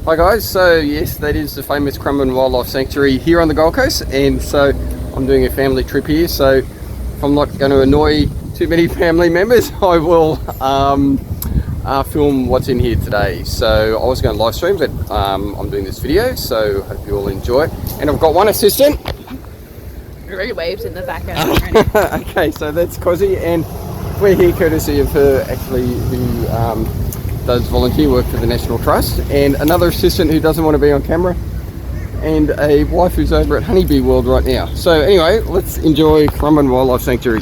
Hi guys, so yes, that is the famous Currumbin Wildlife Sanctuary here on the Gold Coast, and so I'm doing a family trip here, so if I'm not going to annoy too many family members, I will film what's in here today. So I was going to live stream, but I'm doing this video, so hope you all enjoy it. And I've got one assistant. Everybody waves in the background. Okay, so that's Cozzy, and we're here courtesy of her, actually, who does volunteer work for the National Trust, and another assistant who doesn't want to be on camera, and a wife who's over at Honeybee World right now. So anyway, let's enjoy Currumbin Wildlife Sanctuary.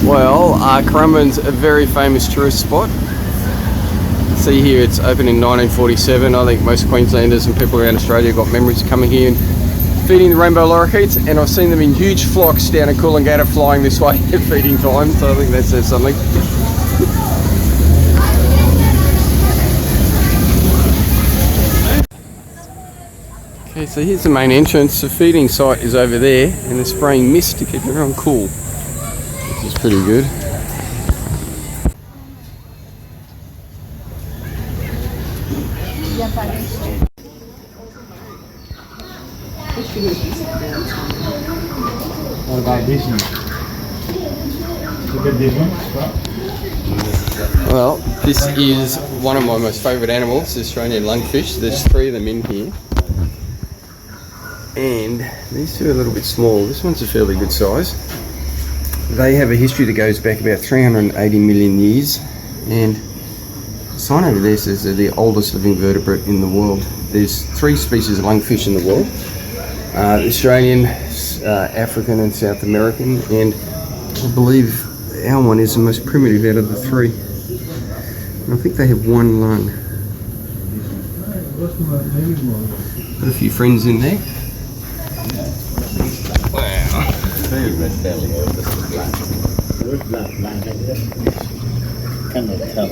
Well, Currumbin's a very famous tourist spot. See here, it's opened in 1947. I think most Queenslanders and people around Australia got memories of coming here and feeding the rainbow lorikeets, and I've seen them in huge flocks down at Coolangatta flying this way at feeding time, so I think that says something. Okay, so here's the main entrance. The feeding site is over there, and they're spraying mist to keep everyone cool, which is pretty good. What about this one? Look at this one. Well, this is one of my most favourite animals, the Australian lungfish. There's 3 of them in here. And these two are a little bit small. This one's a fairly good size. They have a history that goes back about 380 million years. And the sign over there says they're the oldest living vertebrate in the world. There's 3 species of lungfish in the world. Australian, African and South American, and I believe our one is the most primitive out of the 3. And I think they have 1 lung. Got a few friends in there. Wow. Red belly or this is black. Cannot tell.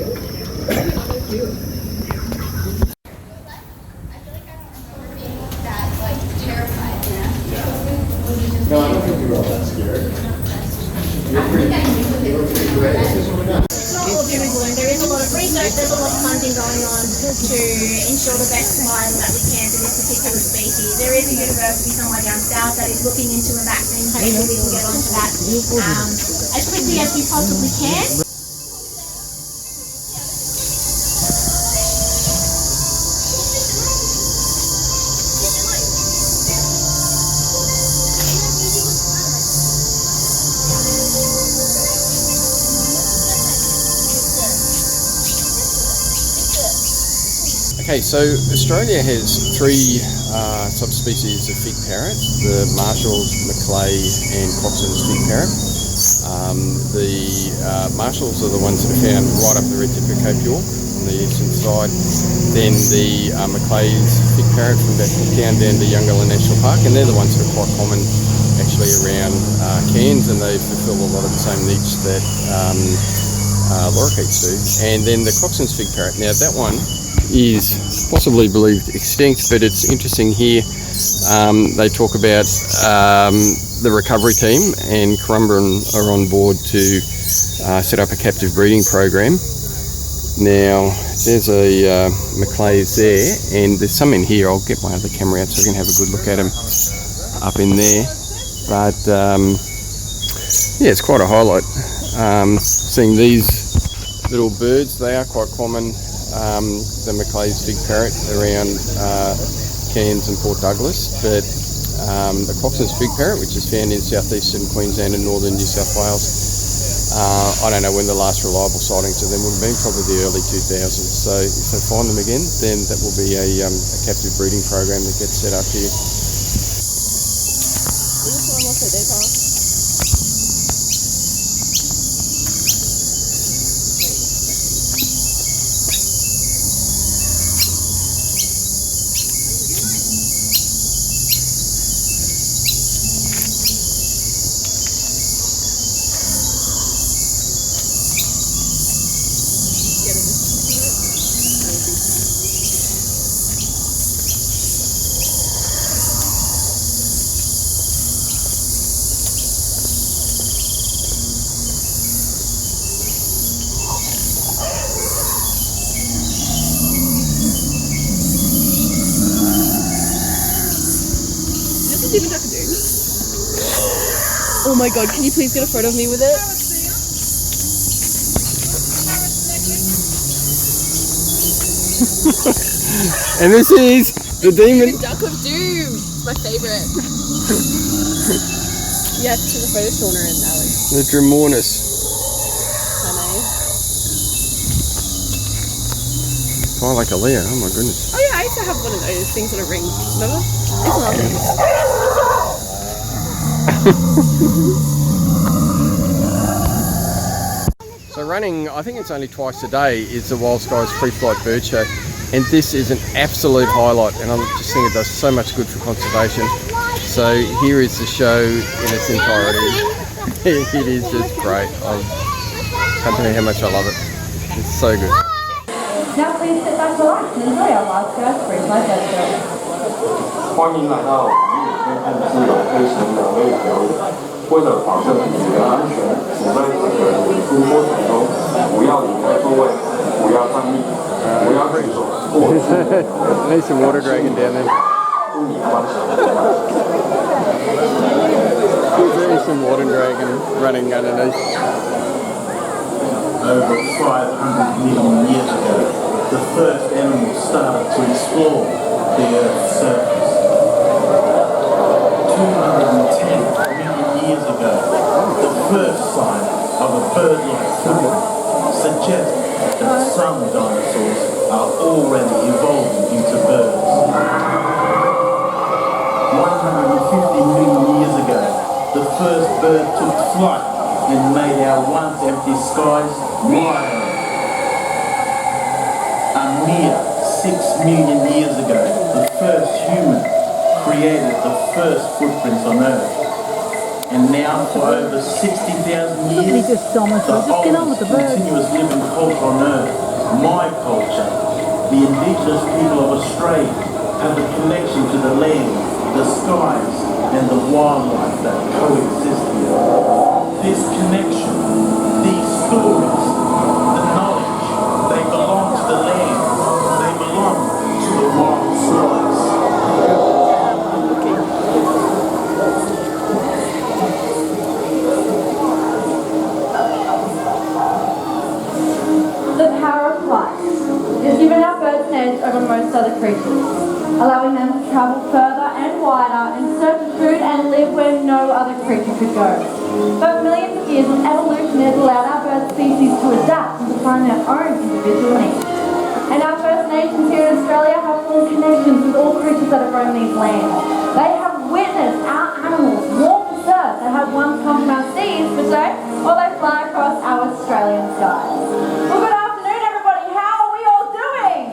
No, I don't think you're all that scared. There is a lot of research, there's a lot of funding going on to ensure the best survival that we can for this particular species. There is a university somewhere down south that is looking into a vaccine. Hopefully we can get onto that as quickly as we possibly can. Okay, so Australia has 3 subspecies of fig parrot, the Marshall's, Macleay and Coxon's fig parrot. The Marshalls are the ones that are found right up the red tip of Cape York on the eastern side. Then the Macleay's fig parrot from about Cooktown down to Youngalla National Park, and they're the ones that are quite common actually around Cairns, and they fulfil a lot of the same needs that lorikeets do. And then the Coxon's fig parrot, now that one is possibly believed extinct, but it's interesting here. They talk about the recovery team, and Currumbin are on board to set up a captive breeding program. Now there's a Macleay's there, and there's some in here. I'll get my other camera out so I can have a good look at them up in there. But yeah, it's quite a highlight seeing these little birds. They are quite common. The Macleay's fig parrot around Cairns and Port Douglas, but the Coxon's fig parrot, which is found in southeastern Queensland and northern New South Wales, I don't know when the last reliable sightings of them would have been, probably the early 2000s. So if they find them again, then that will be a captive breeding program that gets set up here. Oh my god, can you please get a photo of me with it? And this is the demon. Duck of Doom! My favourite. Yeah, to the photo corner in Alex. The Dromornis. Oh, like a Leo. Oh my goodness. Oh yeah, I used to have one of those things on a ring. Remember? It's lovely. So running, I think it's only twice a day, is the Wild Skies Free Flight Bird Show. And this is an absolute highlight, and I just think it does so much good for conservation. So here is the show in its entirety. It is just great. I can't tell you how much I love it. It's so good. Now please sit back, relax, and enjoy our Wild Skies Free Flight Bird Show. 欢迎来到我们野生探自由飞行人类表演。为了保证你的安全，请在整个演出过程中不要离开座位，不要站立，不要举手或者 There's some water dragon down there. 祝你观赏。 There's some water dragon running underneath. Over 500 million years ago, the first animals started to explore the Earth's surface. 210 million years ago, the first sign of a bird-like family suggests that some dinosaurs are already evolving into birds. 150 million years ago, the first bird took flight and made our once empty skies wild. A mere 6 million years ago, the first human created the first footprints on Earth. And now, for over 60,000 years, the oldest continuous living culture on Earth, my culture, the indigenous people of Australia, have a connection to the land, the skies, and the wildlife that coexist here. This connection, these stories, the knowledge, they belong to the land, they belong to the wild skies. The power of flight has given our birds an edge over most other creatures, allowing them to travel further and wider in search of food and live where no other creature could go. But millions of years of evolution has allowed our bird species to adapt and to find their own individual needs. And our First Nations here in Australia have full connections with all creatures that have roamed these lands. They have witnessed our animals walk this earth that have once come from our seas per se, or they fly across our Australian skies. Well, good afternoon everybody, how are we all doing?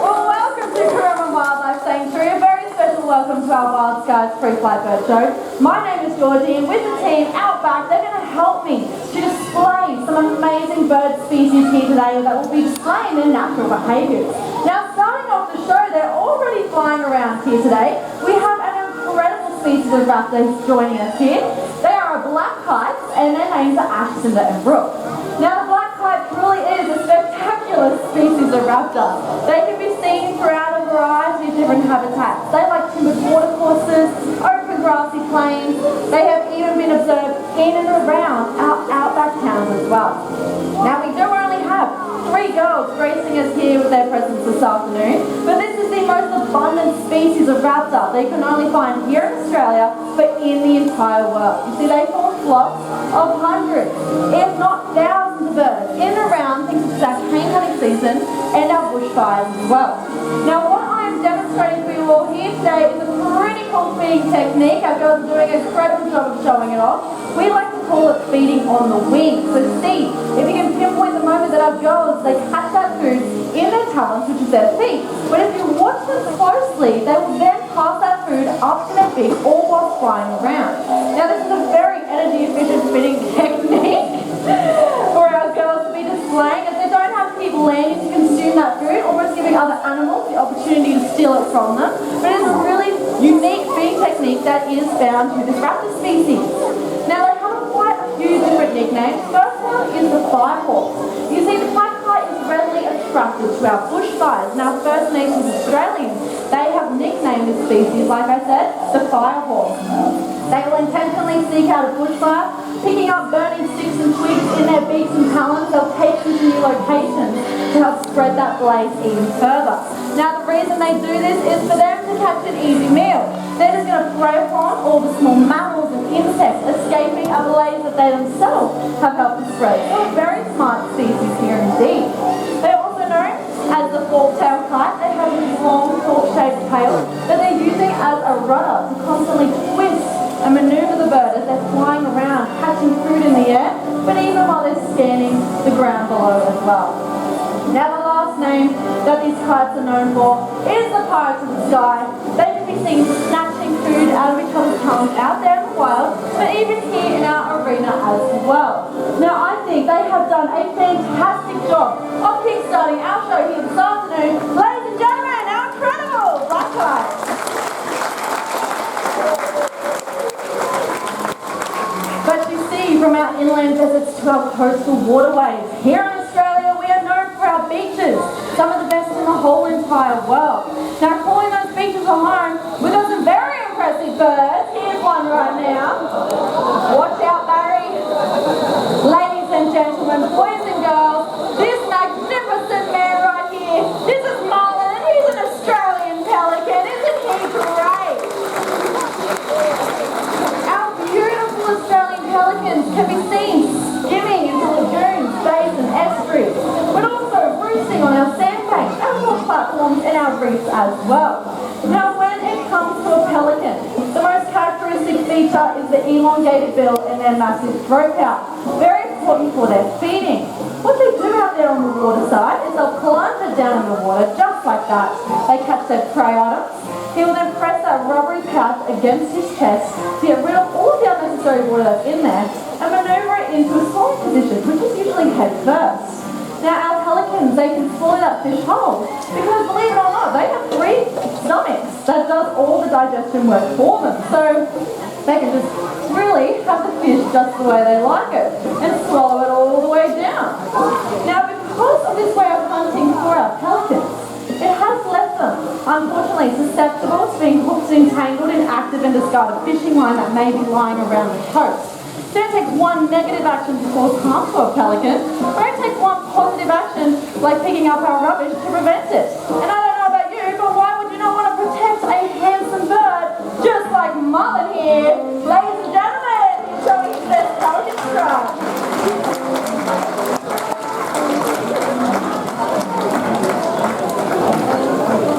Well, welcome to Currumbin Wildlife Sanctuary, a very special welcome to our Wild Skies Free Flight Bird Show. My name is Georgie, and with the team out back, they're going to help me to display some amazing bird species here today that will be displaying their natural behaviours. Now, starting off the show, they're already flying around here today. We have an incredible species of raptor joining us here. They are a black kite, and their names are Ash, Cinder and Brooke. Now, the black kite truly is a spectacular species of raptor. They can be seen throughout a variety of different habitats. They like timbered watercourses, open grassy plains. They have even been observed in and around our outback towns as well. Now, we do only have 3 girls gracing us here with their presence this afternoon, but this is the most abundant species of raptor they can only find here in Australia, but in the entire world. You see, they form flocks of hundreds, if not thousands of birds in and around things such as our cane hunting season and our bushfires as well. Now, what I am demonstrating for you all here today is a pretty cool feeding technique. Our girls are doing an incredible job of showing it off. We like to call it feeding on the wing. So see if you can pinpoint the moment that our girls, they catch that food in their talons, which is their feet. But if you watch them closely, they will then pass that food up to their feet, all while flying around. Now, this is a very energy efficient feeding technique for our girls to be displaying, as they don't have to keep landing to consume that food, almost giving other animals the opportunity to steal it from them. But it is a really unique feeding technique that is found to this raptor species. Now, they have quite a few different nicknames. First one is the firehawk. You see, the black kite is readily attracted to our bushfires. Now, First Nations Australians, they have nicknamed this species, like I said, the firehawk. They will intentionally seek out a bushfire, picking up burning sticks and twigs in their beaks and talons. They'll take them to new locations to help spread that blaze even further. Now the reason they do this is for them to catch an easy meal. They're just going to prey upon all the small mammals and insects, escaping a blaze that they themselves have helped to spread. So a very smart species here indeed. They're also known as the fork-tailed kite. They have this long, fork-shaped tail that they're using as a rudder to constantly twist and maneuver the bird as they're flying around, catching food in the air, but even while they're scanning the ground below as well. Now the last name that these kites are known for is the pirates of the sky. They can be seen snatching food out of each other's tongues out there in the wild, but even here in our arena as well. Now I think they have done a fantastic job of kickstarting our show here this afternoon. Ladies and gentlemen, our incredible black kites. But you see, from our inland deserts to our coastal waterways, here in Australia we are known for our beaches, some of the best in the whole entire world. Now calling those beaches a home, we've got some very impressive birds. Here's one right now. Watch out, Barry. Ladies and gentlemen, boys and girls, this magnificent man right here, this is Mullen. He's an Australian pelican. Isn't he great? Our beautiful Australian pelicans can be seen skimming into lagoons, bays and estuaries, but also roosting on our sandbanks, our rock platforms and our reefs as well. Now when it comes to a pelican, the most characteristic feature is the elongated bill and their massive throat pouch. Very important for their feeding. What they do out there on the water side is they'll plunge it down in the water just like that. They catch their prey items. He will then press that rubbery pouch against his chest to get rid of all the unnecessary water that's in there and maneuver it into a swallowing position, which is usually head first. Now our pelicans, they can swallow that fish whole because believe it or not, they have 3 stomachs that does all the digestion work for them. So they can just really have the fish just the way they like it and swallow it all the way down. Now because of this way of hunting for our pelicans, it has left them, unfortunately, susceptible to being hooked, entangled in active and discarded fishing line that may be lying around the coast. Don't take one negative action to cause harm to a pelican. Don't take one positive action, like picking up our rubbish, to prevent it. And I don't know about you, but why would you not want to protect a handsome bird just like Mullen here? Ladies and gentlemen, he's showing his best pelican strut.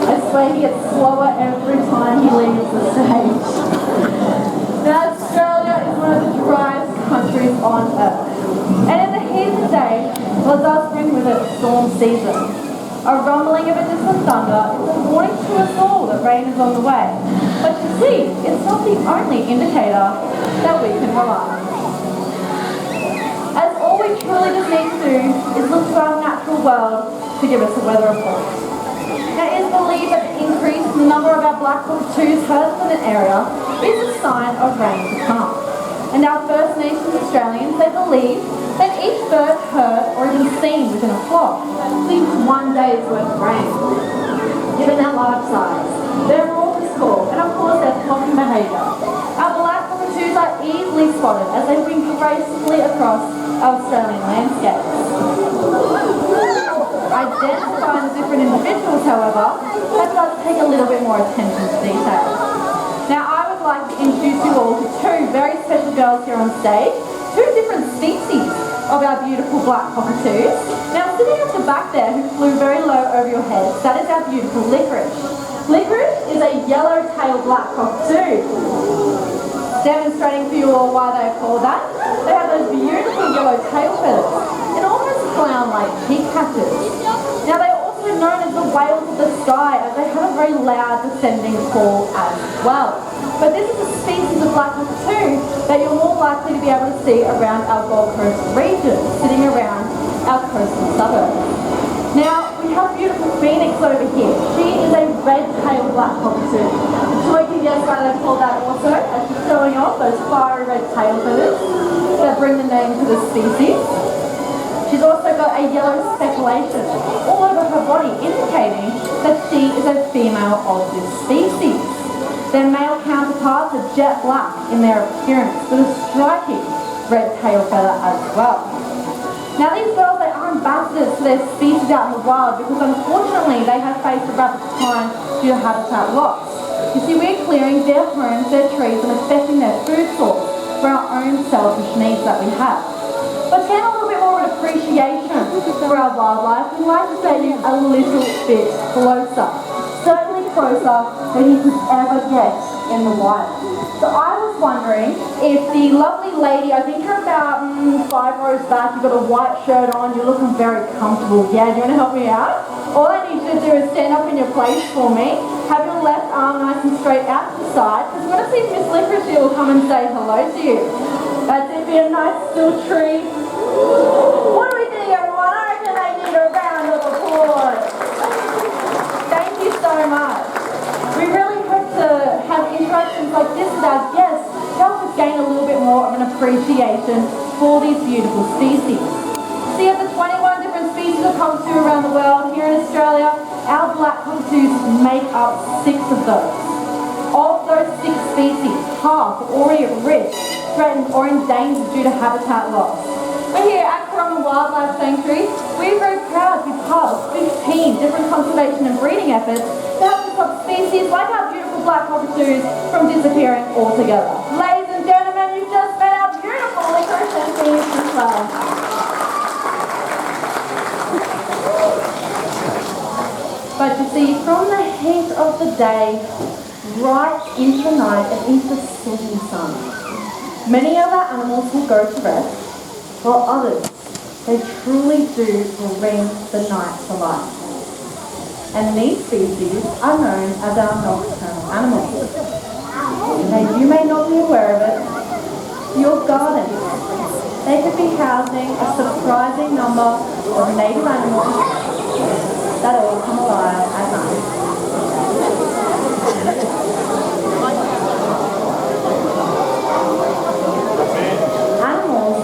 I swear he gets slower every time he leaves the stage. Now Australia is one of the driest countries on earth. And in the heat of the day, well, it does bring with it storm season. A rumbling of a distant thunder is a warning to us all that rain is on the way. But you see, it's not the only indicator that we can rely on. As all we truly just need to do is look to our natural world to give us a weather report. Now it is believed that the increase in the number of our black cockatoos heard in an area is a sign of rain to come. And our First Nations Australians, they believe that each bird heard or even seen within a flock needs 1 day's worth of rain. Given their large size, their raucous call, and of course their flocking behaviour, our black cockatoos are easily spotted as they wing gracefully across our Australian landscapes. Identifying the different individuals, however, that does take a little bit more attention to detail. Now I would like to introduce you all to 2 very special girls here on stage, 2 different species of our beautiful black cockatoos. Now sitting at the back there, who flew very low over your heads, that is our beautiful Licorice. Licorice is a yellow-tailed black cockatoo. Demonstrating for you all why they are called that, they have those beautiful yellow tail feathers and almost clown-like cheek patches. Now they are also known as the whales of the sky as they have a very loud descending call as well. But this is a species of black cockatoo that you're more likely to be able to see around our Gold Coast region, sitting around our coastal suburbs. Now we have beautiful Phoenix over here. She is a red-tailed black cockatoo. I'm sure you can guess why they call that also, as she's showing off those fiery red tail feathers that bring the name to the species. She's also also got a yellow speculation all over her body, indicating that she is a female of this species. Their male counterparts are jet black in their appearance, with a striking red tail feather as well. Now these girls, they are ambassadors for their species out in the wild because unfortunately they have faced a rapid decline due to habitat loss. You see, we're clearing their homes, their trees, and affecting their food source for our own selfish needs that we have. But to get a little bit more of an appreciation for our wildlife, we'd like to take you a little bit closer. Certainly closer than you could ever get in the wild. So I was wondering if the lovely lady, I think you're about 5 rows back, you've got a white shirt on, you're looking very comfortable. Yeah, do you want to help me out? All I need you to do is stand up in your place for me, have your left arm nice and straight out to the side, because we're going to see if Miss Licorice here will come and say hello to you. That's it, be a nice still tree. What do we think, everyone? I reckon they need a round of applause. Thank you so much. We really hope to have interactions like this with our guests to help us gain a little bit more of an appreciation for these beautiful species. See, of the 21 different species of cockatoo around the world, here in Australia, our black cockatoos make up 6 of those. Of those 6 species, half are already at risk, threatened or endangered due to habitat loss. We're here at Currumbin Wildlife Sanctuary. We're very proud to be part of 15 different conservation and breeding efforts to help to stop species like our beautiful black cockatoos from disappearing altogether. Ladies and gentlemen, you've just met our beautiful Licorice and Phoenix as well. But you see, from the heat of the day, right into the night and into the setting sun, many of our animals will go to rest, while others, they truly do bring the night to life. And these species are known as our nocturnal animals. Now you may not be aware of it, your garden, they could be housing a surprising number of native animals that all come alive at night. Animals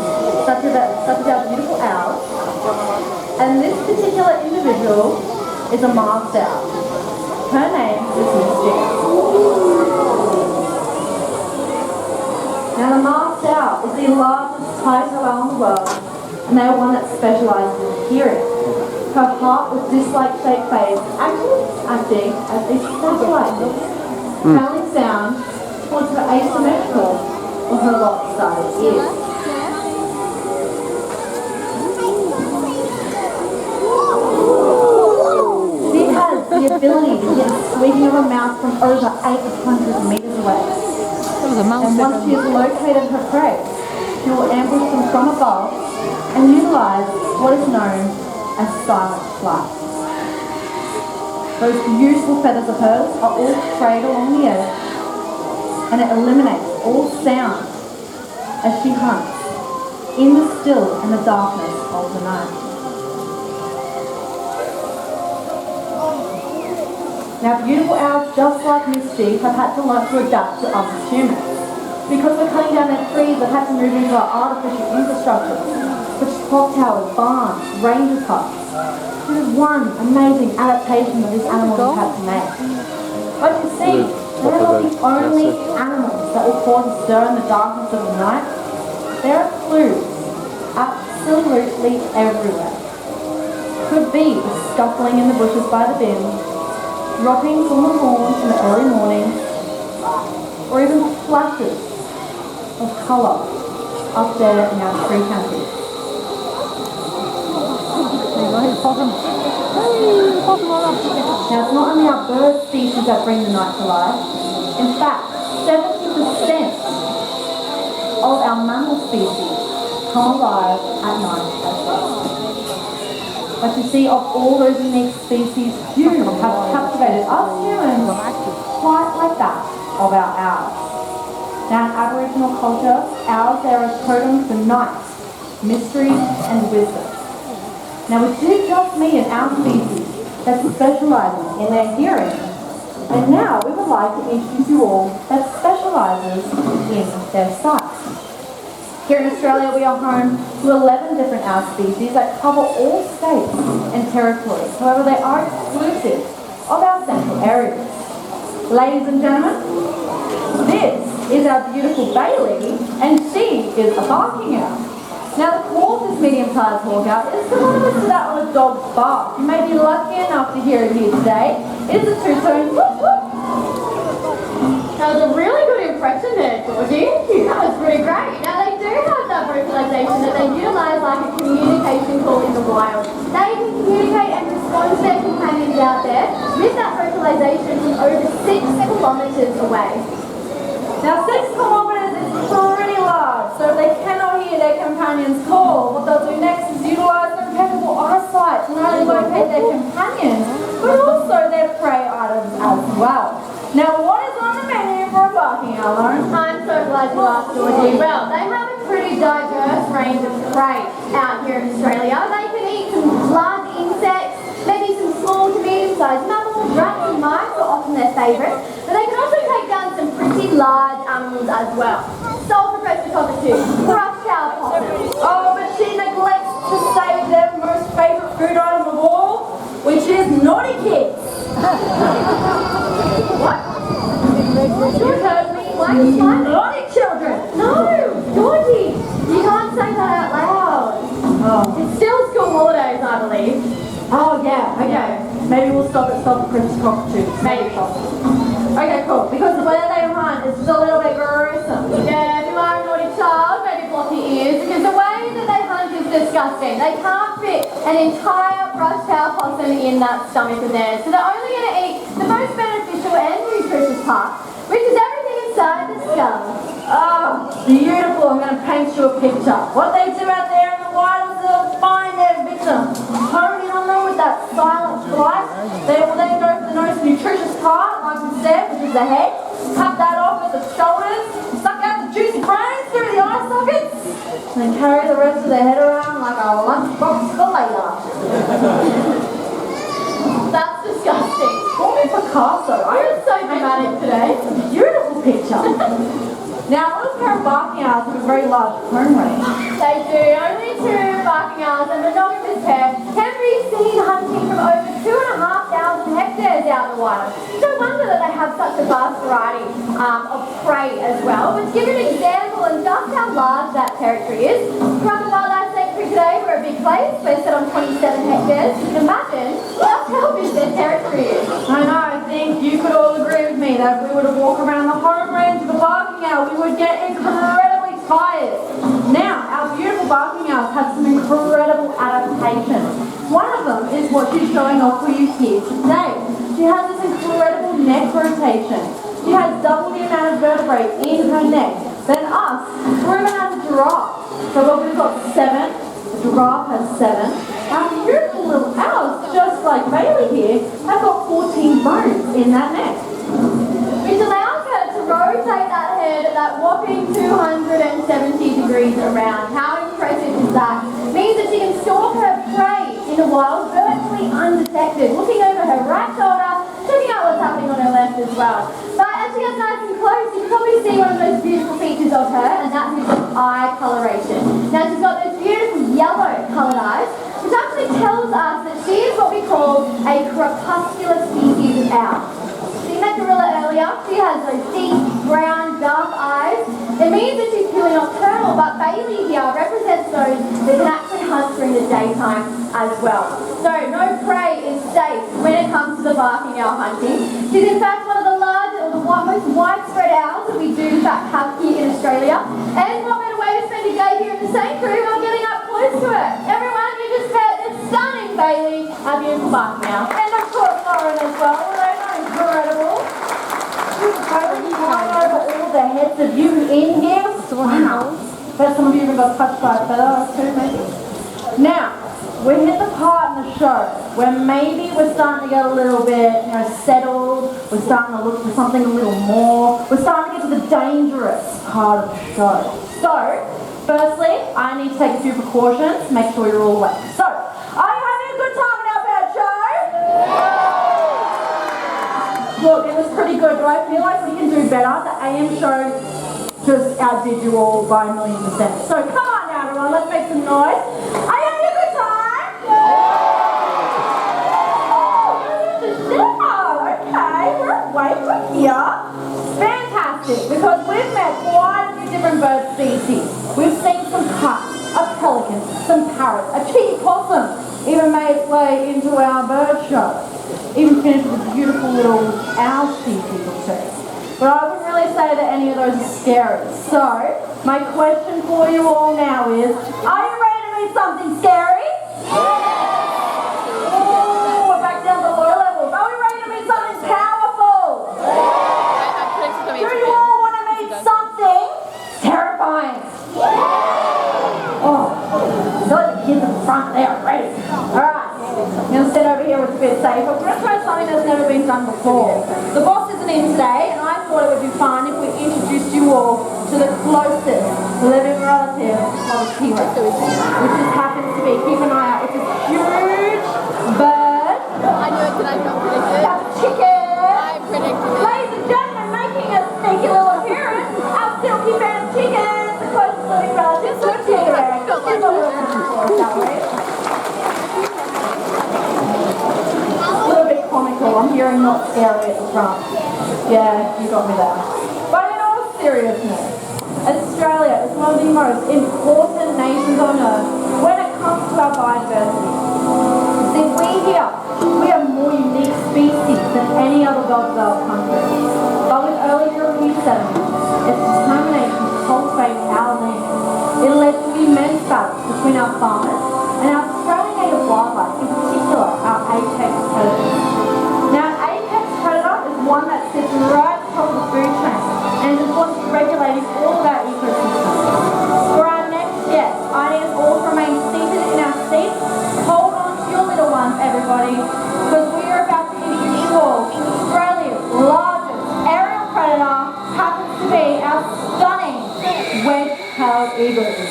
such as our beautiful owls, and this particular individual is a masked owl. Her name is Misty. Now the masked owl is the largest type owl in the world, and they are one that specialises in hearing. Her heart with disc-like shaped phase actually acting as a satellite, travelling sound towards her asymmetrical or her lopsided ears. She has the ability to hear the squeaking of a mouse from over 800 metres away. And once she has located her prey, she will ambush them from above and utilise what is known as silent flight. Those beautiful feathers of hers are all frayed along the edge, and it eliminates all sound as she hunts in the still and the darkness of the night. Now beautiful owls just like Misty have had to learn to adapt to us as humans. Because we're cutting down their trees, they've had to move into our artificial infrastructure, such as clock towers, barns, ranger huts. This is one amazing adaptation that these animals have had to make. But you see, they're not the only animals that will cause a stir in the darkness of the night. There are clues absolutely everywhere. Could be the scuffling in the bushes by the bin, droppings on the lawn in the early morning, or even flashes of colour up there in our tree canopy. Now it's not only our bird species that bring the night to life. In fact, 70% of our mammal species come alive at night as well. But you see, of all those unique species, few have captivated us humans quite like that of our owls. Now in Aboriginal culture, owls are a totem for night, mystery and wisdom. Now we do just meet an owl species that specialises in their hearing. And now we would like to introduce you all that specialises in their sight. Here in Australia, we are home to 11 different owl species that cover all states and territories. However, they are exclusive of our central areas. Ladies and gentlemen, this is our beautiful Bailey, and she is a barking owl. Now, the call of this medium-sized hawk owl is synonymous to that of a dog's bark. You may be lucky enough to hear it here today. It is a two-tone whoop whoop. That was a really good impression there, Georgie. That was pretty great. Now, they do have that vocalisation that they utilise like a communication call in the wild. They can communicate and respond to their companions out there with that vocalisation from over 6 kilometres away. Now, 6 kilometres is pretty large, so if they cannot hear their companions call, what they'll do next is utilise their impeccable eyesight to not only locate their companions, but also their prey items as well. Now, what is on the menu for a barking owl, Lauren? I'm so glad you asked, Georgie. Well, they have a pretty diverse range of prey out here in Australia. They can eat some large insects, maybe some small to medium-sized mammals. Rats and mice are often their favourite, but they can also take down some pretty large animals as well. Sole professor cockatoo, brush-tailed possum. Oh, but she neglects to say their most favourite food item of all, which is naughty kids. What? You heard me. Why are you smiling? Naughty children. No, Georgie, you can't say that out loud. Oh. It's still school holidays, I believe. Oh, yeah, okay. Maybe we'll stop at Stop the Princess Cockatoo. Maybe. Okay, cool. Because the way that they hunt is just a little bit gruesome. Yeah, if you are a naughty child, maybe block your ears, because the way that they hunt is disgusting. They can't fit an entire brush-tailed possum in that stomach of theirs, so they're only going to eat the most beneficial and nutritious part, which is everything inside the skull. Oh, beautiful. I'm going to paint you a picture. What they do out there in the wild is they'll find their victim, hone in on them with that silent slice. They will then go for the most nutritious part, like we said, which is the head. Cut that off with the shoulders, suck out the juicy brains through the eye sockets, and then carry the rest of the head around like a lunchbox for later. That's disgusting. Call me Picasso. You're so dramatic today. Beautiful picture. Now, a little pair of barking owls have a very large home range. They do. Only 2 barking owls and monogamous pair can be seen hunting from over 2,500 hectares out in the wild. No wonder that they have such a vast variety of prey as well. But to give you an example of just how large that territory is, Currumbin Wildlife Sanctuary today, we're a big place. We're set on 27 hectares. You can imagine just how big their territory is. I know, I think you could all agree with me that if we were to walk around the home range of a barking owl, we would get incredibly tired. Now, our beautiful barking owls have some incredible adaptations. One of them is what she's showing off for you here today. She has this incredible neck rotation. She has double the amount of vertebrae in her neck than us. We're even as a giraffe. So what we've got 7, the giraffe has 7. Our beautiful little owls, just like Bailey here, have got 14 bones in that neck. Which allows her to rotate that head at that whopping 270 degrees around. How impressive is that? Means that she can stalk her prey in the wild virtually undetected, looking over her right shoulder, checking out what's happening on her left as well. But as she gets nice and close, you can probably see one of those beautiful features of her, and that's her eye coloration. Now she's got those beautiful yellow coloured eyes, which actually tells us that she is what we call a crepuscular species of owl. Seen that gorilla earlier? She has those deep, brown, dark eyes. It means that she's purely nocturnal, but Bailey here represents those that can actually hunt during the daytime as well. So no prey is safe when it comes to the barking owl hunting. She's in fact one of the largest or the most widespread owls that we do in fact have here in Australia. And what better way to spend a day here in the sanctuary while getting up close to her. Everyone, you just met this stunning Bailey, our beautiful barking owl. And of course Lauren as well. They're incredible. You've totally climbed over all the heads of you in here. Wow. Bet some of you even got touched by a feather too, maybe. Now, we hit the part in the show where maybe we're starting to get a little bit, settled. We're starting to look for something a little more. We're starting to get to the dangerous part of the show. So, firstly, I need to take a few precautions, make sure you're all awake. So, are you having a good time in our bed show? Look, it was pretty good. Do I feel like we can do better? The AM show just outdid you all by 1,000,000%. So come on now, everyone, let's make some noise. Are you having a good time? Okay, we're here. Fantastic, because we've met quite a few different bird species. We've seen some kites, a pelican, some parrots, a cheeky possum even made its way into our bird show. Even finished with a beautiful little owl species or two. But I wouldn't really say that any of those are scary. So, my question for you all now is, are you ready to meet something scary? Oh, we're back down to low levels. Are we ready to meet something powerful? Do you all want to meet something terrifying? Oh, so the kids in front, they are ready. Alright, I'm going to sit over here with a bit safer. We're going to try something that's never been done before. The boss isn't in today, and I thought it would be fun if we introduced you all to the closest living relative of a T-Rex, which just happens to be, keep an eye out, it's a huge bird. I knew it today, not predicted. That's chicken. I predicted it. Ladies and gentlemen, making a sneaky little appearance, our silky fan chicken, the closest living relative to a T-Rex. Here's what we're looking for, shall we? A little bit comical, I'm hearing not scary at the front. Yeah, you got me there. But in all seriousness, Australia is one of the most important nations on earth when it comes to our biodiversity. See, we are more unique species than any other well-developed country. But with early European settlements, its determination to cultivate our land, it led to immense battles between our farmers and our Australian native wildlife, in particular our apex predators. Now, an apex predator is one that sits right atop of the food chain and is important to regulating all of our ecosystems. For our next guest, I need us all to remain seated in our seats. Hold on to your little ones, everybody, because we are about to introduce you all to Australia's largest aerial predator, happens to be our stunning wedge-tailed eagles.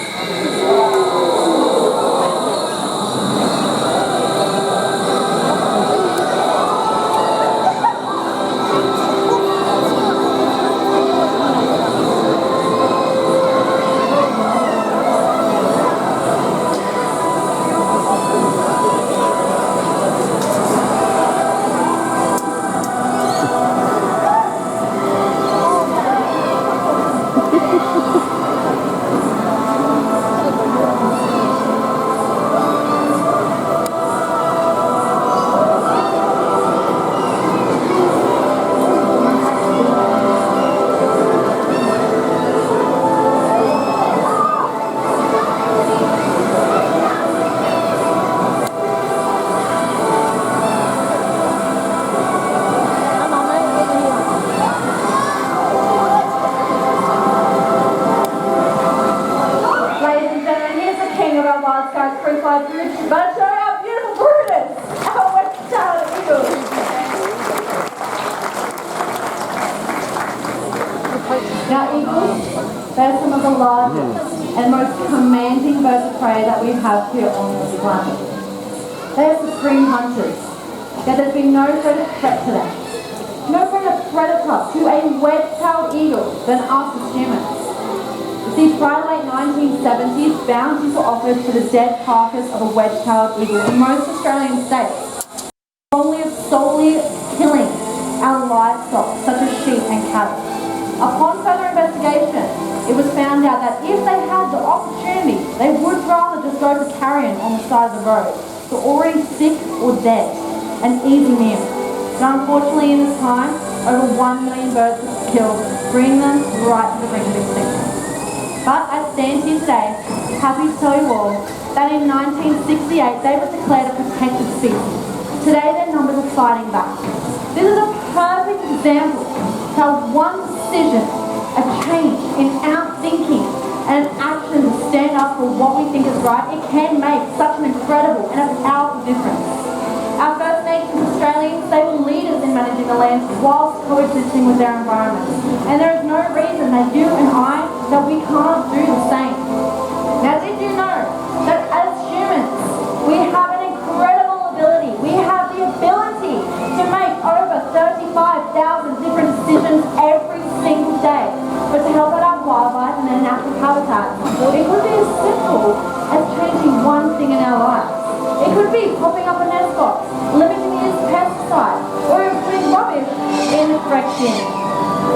But show our beautiful brooders, our wedge-tailed eagles. Now eagles, they're some of the largest and most commanding birds of prey that we have here on this planet. They are supreme hunters, yet there's been no greater threat to them, no greater predator to a wedge-tailed eagle than us as humans. See, prior to late 1970s, bounties were offered for the dead carcass of a wedge-tailed eagle in most Australian states, solely killing our livestock, such as sheep and cattle. Upon further investigation, it was found out that if they had the opportunity, they would rather just go to carrion on the side of the road, so already sick or dead, an easy meal. But unfortunately in this time, over 1 million birds were killed, bringing them right to the brink of extinction. But I stand here today, happy to tell you all that in 1968 they were declared a protected species. Today their numbers are fighting back. This is a perfect example of how one decision, a change in our thinking and an action to stand up for what we think is right, it can make such an incredible and a powerful difference. Our First Nations Australians, they were leaders in managing the land whilst coexisting with their environment. And there is no reason that you and I, that we can't do the same. Now did you know that as humans, we have an incredible ability. We have the ability to make over 35,000 different decisions every single day. But to help out our wildlife, pig popping up a nest box, limiting the use of pesticides, or putting rubbish in the correct bin.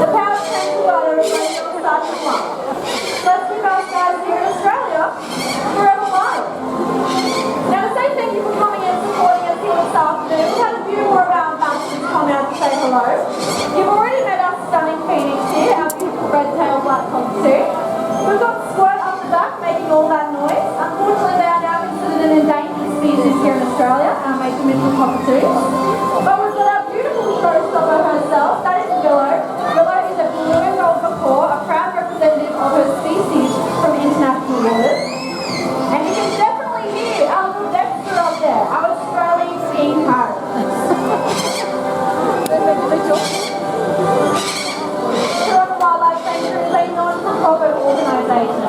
The power of tranquilizer is running on the side of one. Let's keep our skies here in Australia forever wild. Now to say thank you for coming and supporting us here this afternoon, we've had a few more of our ambassadors come out to say hello. You've already met our stunning phoenix here, our beautiful red-tailed black cockatoo. We've got Squirt up the back making all that noise. Unfortunately, they are now considered an endangered species here in Australia, our major mythical cockatoos. But we've got our beautiful showstopper herself, that is Willow. Willow is a blue and gold macaw, a proud representative of her species from international waters. And you can definitely hear our little Dexter up there, our Australian skiing parrot. Currumbin Wildlife Sanctuary is a non-profit organisation.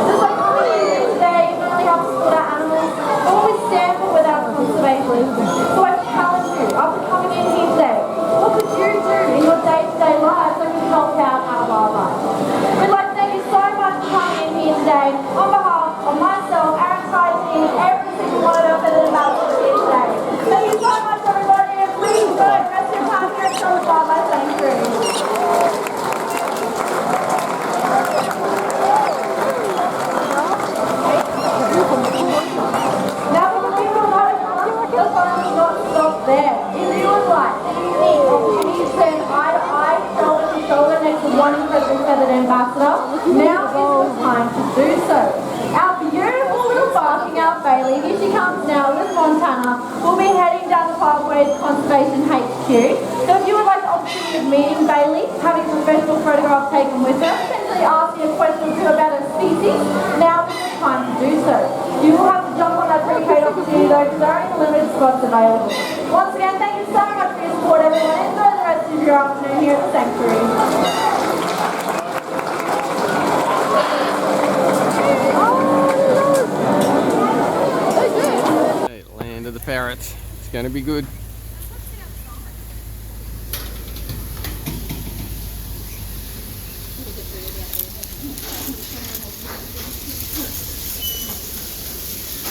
Just like what we're doing today, not only helps support our animals, but what we stand for with our conservation. So I challenge you, after coming in here today, what could you do in your day-to-day life so we can help out our wildlife? We'd like to thank you so much for coming in here today on behalf of myself, our entire team, and every single one of us that is about to here today. Thank you so much, everybody, and please go and rest your time here at Currumbin Wildlife Sanctuary. Now, for the people who know the fun does not stop there. If you would like a unique opportunity to stand eye to eye, shoulder to shoulder next to one incredibly feathered ambassador, now is the time to do so. Our beautiful little barking out Bailey, here she comes now with Montana, will be heading down the pathway to Conservation HQ. So if you would like the opportunity of meeting Bailey, having a professional photograph taken with her, potentially asking a question or two about her species, now is the time to do so. You will have to jump on that pre-paid opportunity though, because there are only limited spots available. Once again, thank you so much for your support, everyone. Enjoy the rest of your afternoon here at the Sanctuary. Land of the parrots. It's going to be good.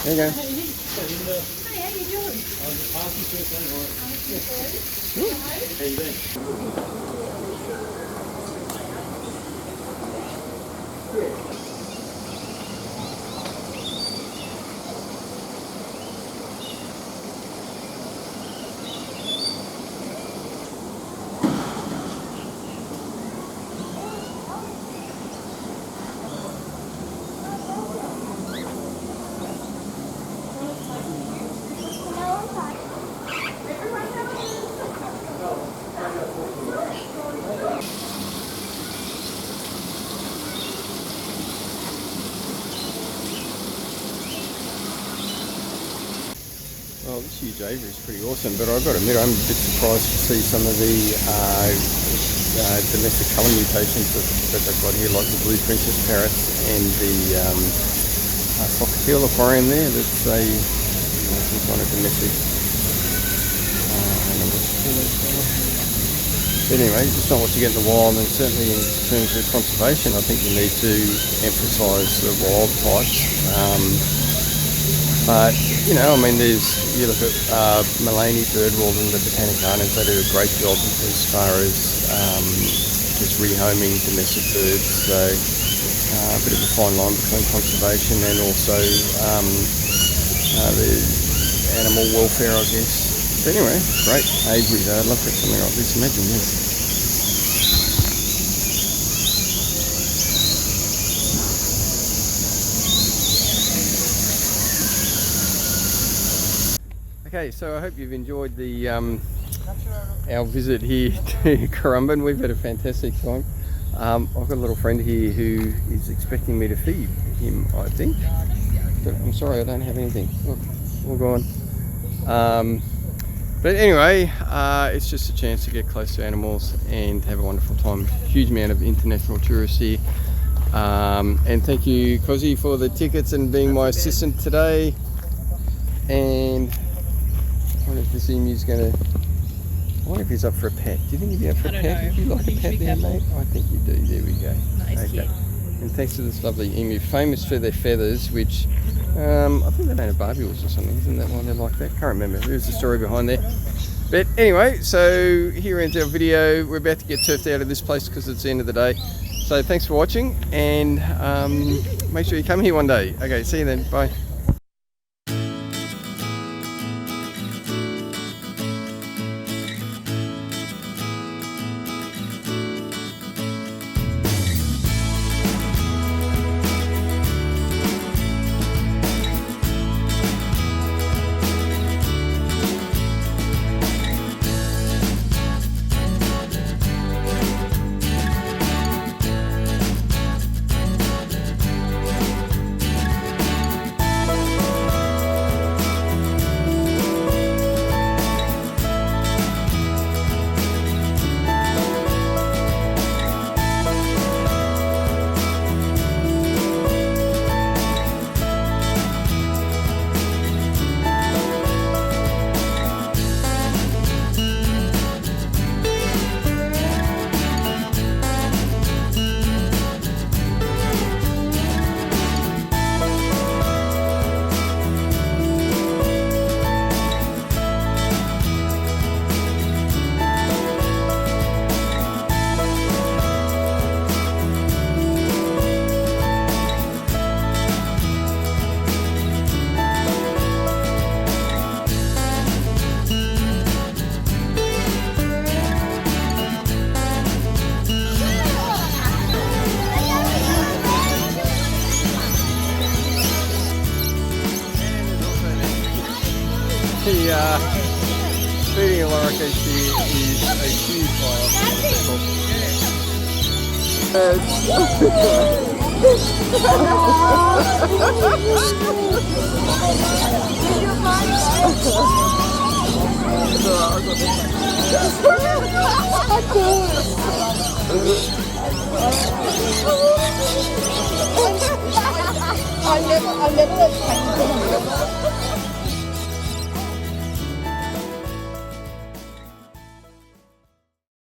There you go. Hey, how you doing? How you doing? Well, this huge aviary is pretty awesome, but I've got to admit I'm a bit surprised to see some of the domestic colour mutations that they've got here, like the blue princess parrots and the cockatiel aquarium there. That's a some kind of domestic. But anyway, it's not what you get in the wild, and certainly in terms of conservation, I think you need to emphasise the wild types. But you know, I mean, you look at Mullaney Birdwall and the Botanic Gardens. They do a great job as far as just rehoming domestic birds. So a bit of a fine line between conservation and also the animal welfare, I guess. But anyway, great aviary though. I'd love to have something like this. Imagine this. Okay, so I hope you've enjoyed the our visit here to Currumbin. We've had a fantastic time. I've got a little friend here who is expecting me to feed him, I think. But I'm sorry, I don't have anything. Look, all gone. But anyway, it's just a chance to get close to animals and have a wonderful time. Huge amount of international tourists here. And thank you, Cozzy, for the tickets and being my assistant today. And I wonder if this emu's going to... I wonder if he's up for a pet. Do you think he'd be up for a pet? Would you like a pet there, mate? I think you do. There we go. Nice, okay. cute. And thanks to this lovely emu, famous for their feathers, which I think they're made of barbules or something. Isn't that why they're like that? Can't remember. There's a story behind there. But anyway, so here ends our video. We're about to get turfed out of this place because it's the end of the day. So thanks for watching, and make sure you come here one day. Okay, see you then. Bye. Feeding a lorica here is a huge violation. I never